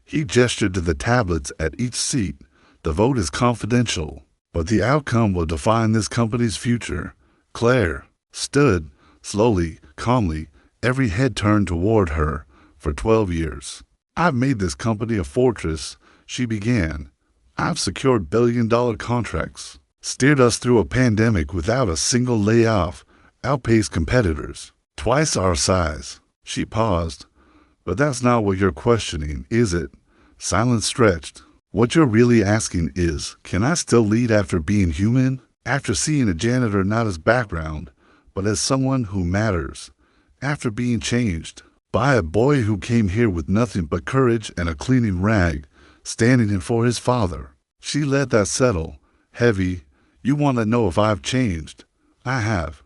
He gestured to the tablets at each seat. The vote is confidential, but the outcome will define this company's future. Claire stood, slowly, calmly, every head turned toward her. For 12 years, I've made this company a fortress, she began. I've secured billion-dollar contracts, steered us through a pandemic without a single layoff, outpaced competitors, twice our size. She paused. But that's not what you're questioning, is it? Silence stretched. What you're really asking is, can I still lead after being human? After seeing a janitor not as background, but as someone who matters? After being changed by a boy who came here with nothing but courage and a cleaning rag, standing in for his father? She let that settle. Heavy. You want to know if I've changed? I have.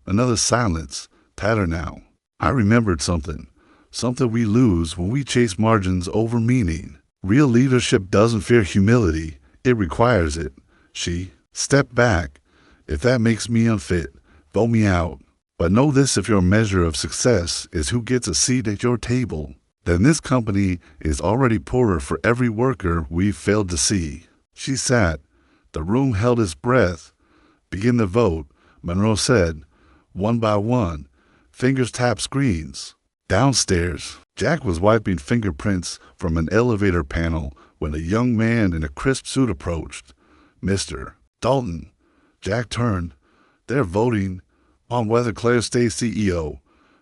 Another silence. Tighter now. I remembered something. Something we lose when we chase margins over meaning. Real leadership doesn't fear humility. It requires it. She stepped back. If that makes me unfit, vote me out. But know this, if your measure of success is who gets a seat at your table, then this company is already poorer for every worker we've failed to see. She sat. The room held its breath. Begin the vote, Monroe said. One by one, fingers tapped screens. Downstairs, Jack was wiping fingerprints from an elevator panel when a young man in a crisp suit approached. Mr. Dalton. Jack turned. They're voting on whether Claire stays CEO.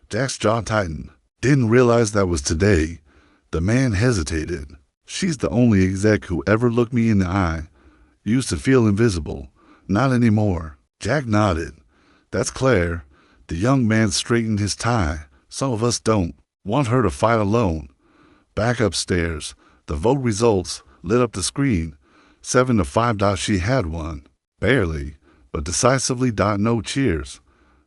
Jack's jaw tightened. Didn't realize that was today. The man hesitated. She's the only exec who ever looked me in the eye. Used to feel invisible. Not anymore. Jack nodded. That's Claire. The young man straightened his tie. Some of us don't want her to fight alone. Back upstairs, the vote results lit up the screen. 7-5. She had won. Barely, but decisively. No cheers.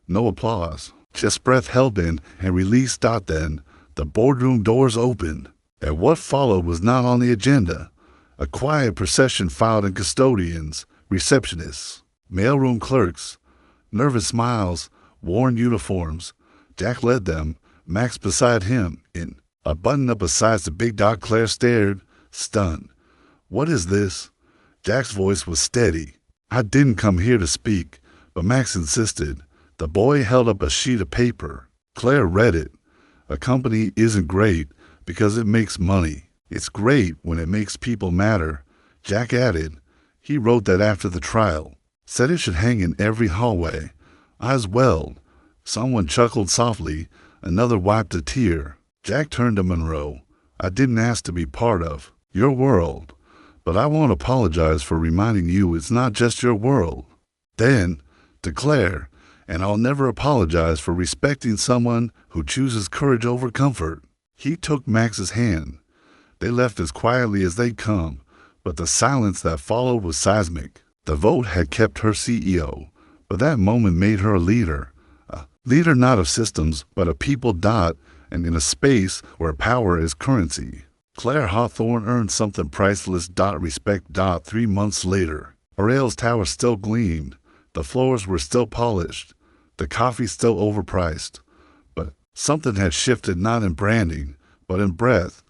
No applause. Just breath held in and released. Then, the boardroom doors opened, and what followed was not on the agenda. A quiet procession filed in. Custodians, receptionists, mailroom clerks, nervous smiles, worn uniforms. Jack led them, Max beside him, in a button-up beside the big dog. Claire stared, stunned. What is this? Jack's voice was steady. I didn't come here to speak, but Max insisted. The boy held up a sheet of paper. Claire read it. A company isn't great because it makes money. It's great when it makes people matter. Jack added. He wrote that after the trial. Said it should hang in every hallway. Eyes welled. Someone chuckled softly. Another wiped a tear. Jack turned to Monroe. I didn't ask to be part of your world, but I won't apologize for reminding you it's not just your world. Then, to Claire, and I'll never apologize for respecting someone who chooses courage over comfort. He took Max's hand. They left as quietly as they'd come, but the silence that followed was seismic. The vote had kept her CEO, but that moment made her a leader. A leader not of systems, but of people. And in a space where power is currency. Claire Hawthorne earned something priceless. Respect. 3 months later, Rails Tower still gleamed. The floors were still polished. The coffee still overpriced. But something had shifted, not in branding, but in breadth.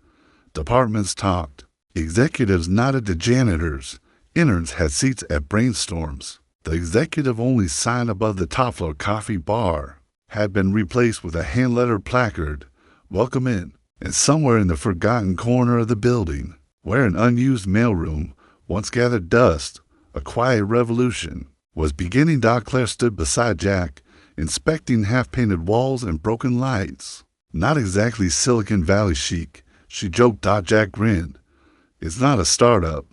Departments talked. Executives nodded to janitors. Interns had seats at brainstorms. The executive-only sign above the top-floor coffee bar had been replaced with a hand-lettered placard, "Welcome in." And somewhere in the forgotten corner of the building, where an unused mailroom once gathered dust, a quiet revolution was beginning. Claire stood beside Jack, inspecting half-painted walls and broken lights. "Not exactly Silicon Valley chic," she joked. Jack grinned. "It's not a startup.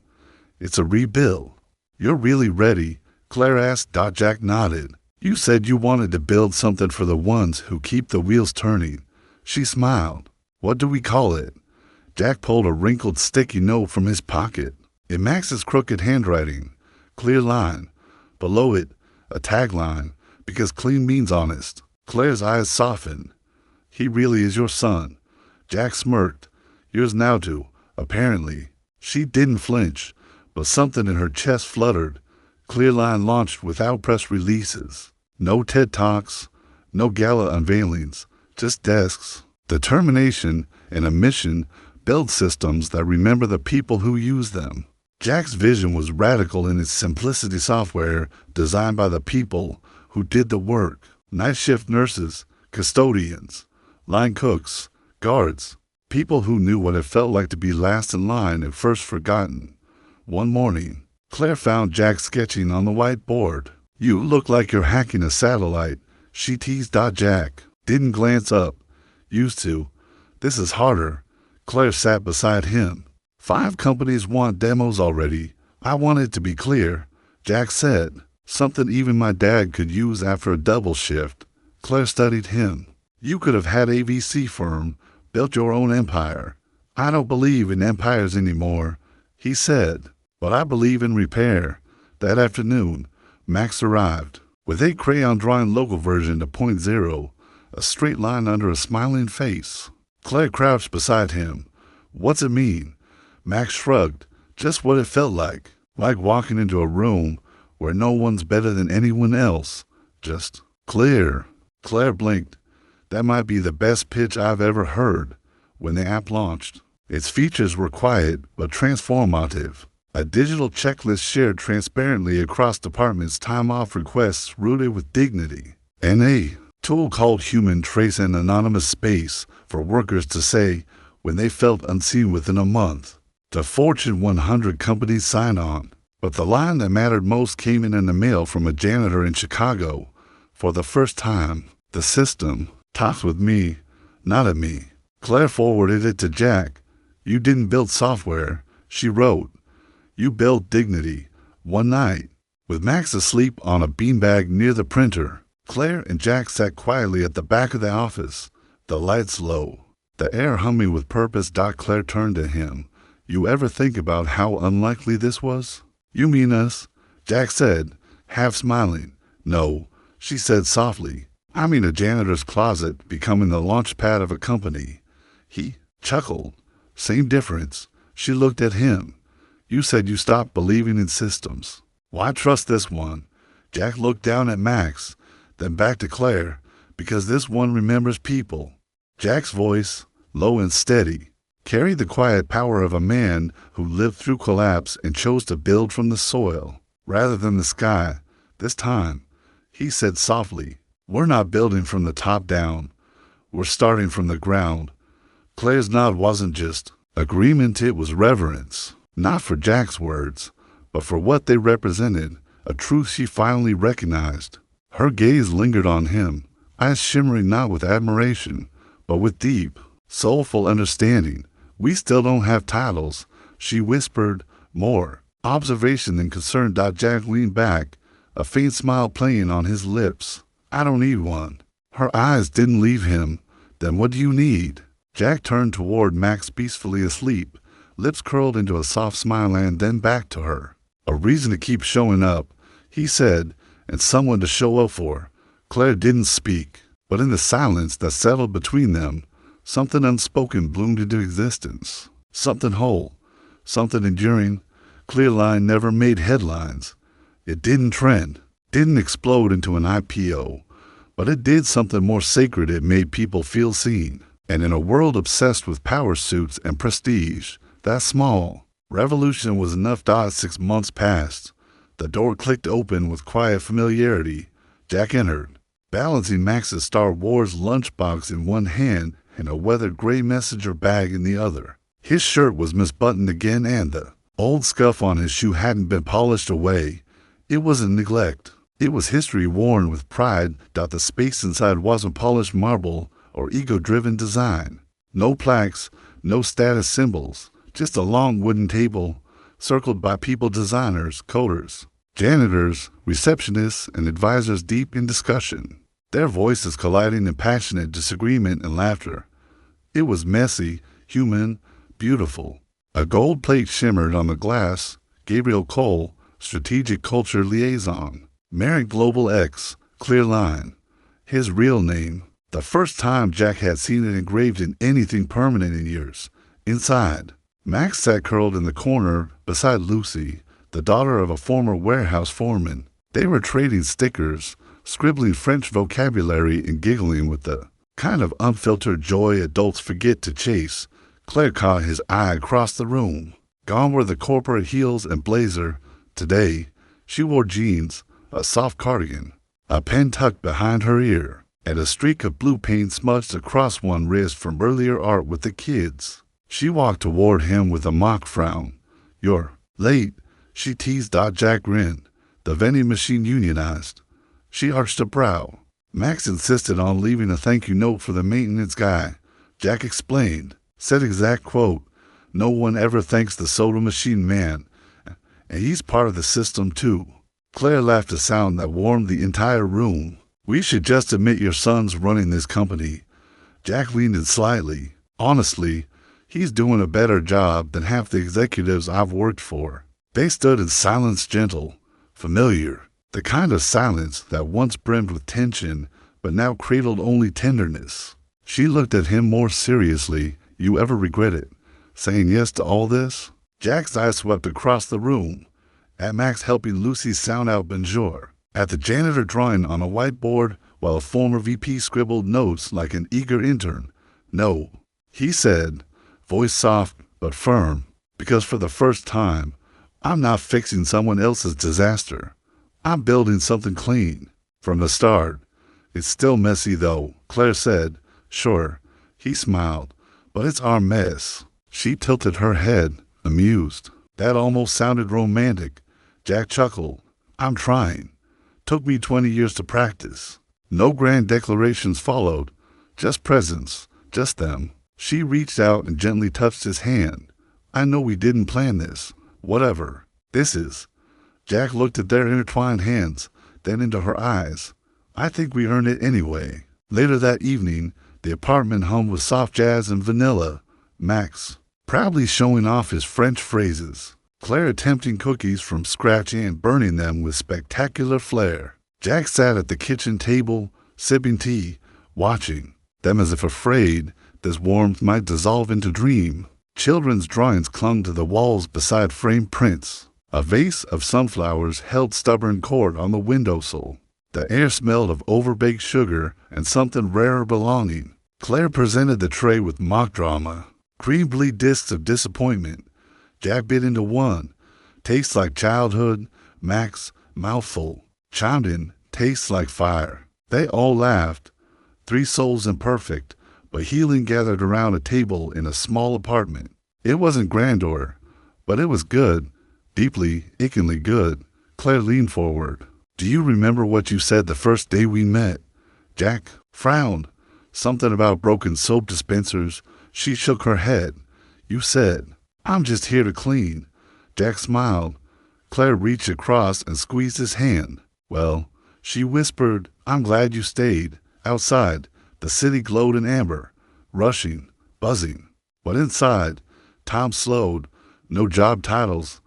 It's a rebuild." "You're really ready?" Claire asked. Jack nodded. "You said you wanted to build something for the ones who keep the wheels turning." She smiled. "What do we call it?" Jack pulled a wrinkled sticky note from his pocket. In Max's crooked handwriting, clear line. Below it, a tagline, because clean means honest. Claire's eyes softened. "He really is your son." Jack smirked. "Yours now too, apparently." She didn't flinch, but something in her chest fluttered. Clearline launched without press releases. No TED Talks, no gala unveilings, just desks, determination, and a mission: build systems that remember the people who use them. Jack's vision was radical in its simplicity: software designed by the people who did the work. Night shift nurses, custodians, line cooks, guards, people who knew what it felt like to be last in line and first forgotten. One morning, Claire found Jack sketching on the whiteboard. "You look like you're hacking a satellite," she teased. Jack didn't glance up. "Used to. This is harder." Claire sat beside him. 5 companies want demos already. I want it to be clear," Jack said. "Something even my dad could use after a double shift." Claire studied him. "You could have had a VC firm, built your own empire." "I don't believe in empires anymore," he said, "but I believe in repair." That afternoon, Max arrived with a crayon drawing local version to .0, a straight line under a smiling face. Claire crouched beside him. "What's it mean?" Max shrugged. "Just what it felt like walking into a room where no one's better than anyone else. Just clear." Claire blinked. "That might be the best pitch I've ever heard." When the app launched, its features were quiet but transformative. A digital checklist shared transparently across departments, time off requests routed with dignity, and a tool called Human Trace, an anonymous space for workers to say when they felt unseen. Within a month, the Fortune 100 companies signed on. But the line that mattered most came in the mail from a janitor in Chicago. For the first time, the system talked with me, not at me. Claire forwarded it to Jack. "You didn't build software," she wrote. "You built dignity." One night, with Max asleep on a beanbag near the printer, Claire and Jack sat quietly at the back of the office, the lights low, the air humming with purpose. Claire turned to him. "You ever think about how unlikely this was?" "You mean us?" Jack said, half smiling. "No," she said softly. "I mean a janitor's closet becoming the launch pad of a company." He chuckled. "Same difference." She looked at him. "You said you stopped believing in systems. Why trust this one?" Jack looked down at Max, then back to Claire. "Because this one remembers people." Jack's voice, low and steady, carried the quiet power of a man who lived through collapse and chose to build from the soil rather than the sky. "This time," he said softly, "we're not building from the top down. We're starting from the ground." Claire's nod wasn't just agreement, it was reverence. Not for Jack's words, but for what they represented, a truth she finally recognized. Her gaze lingered on him, eyes shimmering not with admiration, but with deep, soulful understanding. "We still don't have titles," she whispered, more observation than concern. Jack leaned back, a faint smile playing on his lips. "I don't need one." Her eyes didn't leave him. "Then what do you need?" Jack turned toward Max, peacefully asleep, lips curled into a soft smile, and then back to her. "A reason to keep showing up," he said, "and someone to show up for." Claire didn't speak, but in the silence that settled between them, something unspoken bloomed into existence. Something whole, something enduring. Clearline never made headlines. It didn't trend, didn't explode into an IPO, but it did something more sacred. It made people feel seen. And in a world obsessed with power suits and prestige, that small revolution was enough. 6 months passed. The door clicked open with quiet familiarity. Jack entered, balancing Max's Star Wars lunchbox in one hand and a weathered gray messenger bag in the other. His shirt was misbuttoned again and the old scuff on his shoe hadn't been polished away. It wasn't neglect. It was history worn with pride that the space inside wasn't polished marble or ego-driven design. No plaques, no status symbols, just a long wooden table circled by people designers, coders, janitors, receptionists, and advisors deep in discussion. Their voices colliding in passionate disagreement and laughter. It was messy, human, beautiful. A gold plate shimmered on the glass. Gabriel Cole, Strategic Culture Liaison. Merrick Global X, clear line. His real name. The first time Jack had seen it engraved in anything permanent in years. Inside, Max sat curled in the corner beside Lucy, the daughter of a former warehouse foreman. They were trading stickers, scribbling French vocabulary and giggling with the kind of unfiltered joy adults forget to chase. Claire caught his eye across the room. Gone were the corporate heels and blazer. Today, she wore jeans, a soft cardigan, a pen tucked behind her ear, and a streak of blue paint smudged across one wrist from earlier art with the kids. She walked toward him with a mock frown. "You're late," she teased. Jack grinned. The vending machine unionized. She arched a brow. Max insisted on leaving a thank you note for the maintenance guy. Jack explained. Said exact quote, "No one ever thanks the soda machine man, and he's part of the system too." Claire laughed a sound that warmed the entire room. "We should just admit your son's running this company." Jack leaned in slightly. "Honestly, he's doing a better job than half the executives I've worked for." They stood in silence, gentle, familiar, the kind of silence that once brimmed with tension but now cradled only tenderness. She looked at him more seriously. "You ever regret it, saying yes to all this?" Jack's eyes swept across the room, at Max helping Lucy sound out bonjour, at the janitor drawing on a whiteboard while a former VP scribbled notes like an eager intern. "No," he said, voice soft but firm, "because for the first time, I'm not fixing someone else's disaster. I'm building something clean, from the start." "It's still messy though," Claire said. "Sure." He smiled. "But it's our mess." She tilted her head, amused. "That almost sounded romantic." Jack chuckled. "I'm trying. Took me 20 years to practice." No grand declarations followed, just presence, just them. She reached out and gently touched his hand. "I know we didn't plan this. Whatever this is." Jack looked at their intertwined hands, then into her eyes. "I think we earned it anyway." Later that evening, the apartment hummed with soft jazz and vanilla. Max proudly showing off his French phrases. Claire attempting cookies from scratch and burning them with spectacular flair. Jack sat at the kitchen table, sipping tea, watching them as if afraid this warmth might dissolve into dream. Children's drawings clung to the walls beside framed prints. A vase of sunflowers held stubborn court on the windowsill. The air smelled of overbaked sugar and something rarer belonging. Claire presented the tray with mock drama. Cream-bleed discs of disappointment. Jack bit into one. Tastes like childhood. Max, mouthful. Chimed in. Tastes like fire. They all laughed. Three souls imperfect, but healing gathered around a table in a small apartment. It wasn't grandeur, but it was good. Deeply, achingly good. Claire leaned forward. "Do you remember what you said the first day we met?" Jack frowned. Something about broken soap dispensers. She shook her head. "You said, 'I'm just here to clean.'" Jack smiled. Claire reached across and squeezed his hand. "Well," she whispered, "I'm glad you stayed." Outside, the city glowed in amber, rushing, buzzing. But inside, time slowed. No job titles,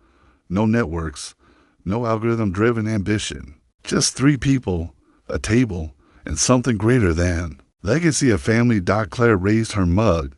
no networks, no algorithm-driven ambition. Just three people, a table, and something greater than. Legacy of family. Claire raised her mug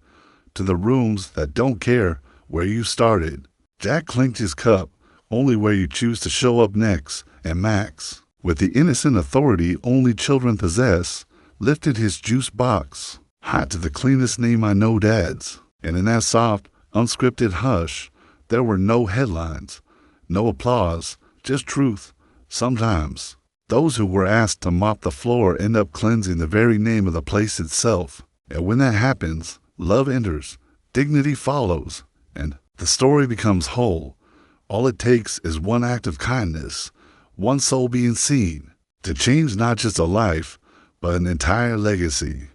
to the rooms that don't care where you started. Jack clinked his cup, only where you choose to show up next, and Max, with the innocent authority only children possess, lifted his juice box. "Hot to the cleanest name I know, Dad's." And in that soft, unscripted hush, there were no headlines, no applause, just truth. Sometimes, those who were asked to mop the floor end up cleansing the very name of the place itself. And when that happens, love enters, dignity follows, and the story becomes whole. All it takes is one act of kindness, one soul being seen, to change not just a life, but an entire legacy.